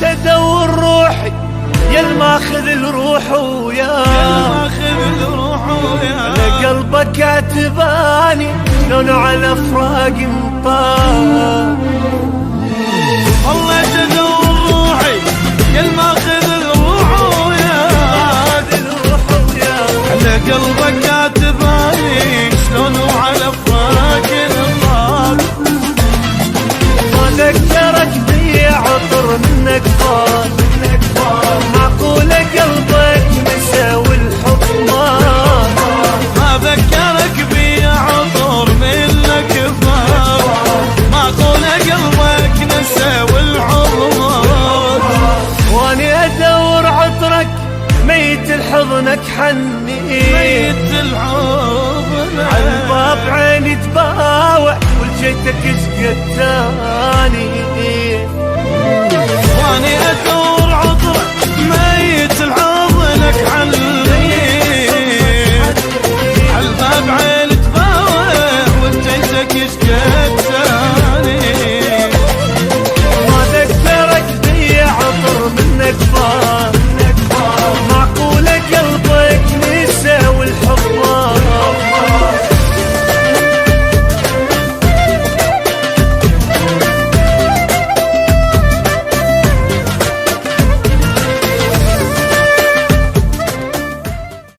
ادور روحي يا الماخذ الروح وياه، على قلبك عتباني شلون على فراق مطار. والله تدور روحي يا الماخذ الروح وياه، على قلبك عتباني شلون على فراق مطار. ما ذكرك بي عطر منك فات، معقولة قلبك نسى والحب مات. ما ذكرك بي عطر منك فات، معقولة قلبك نسى والحب مات. واني ادور عطرك ميت الحضنك حني، ميت الحضن عالباب عيني تباوع ولجيتك شقد تاني.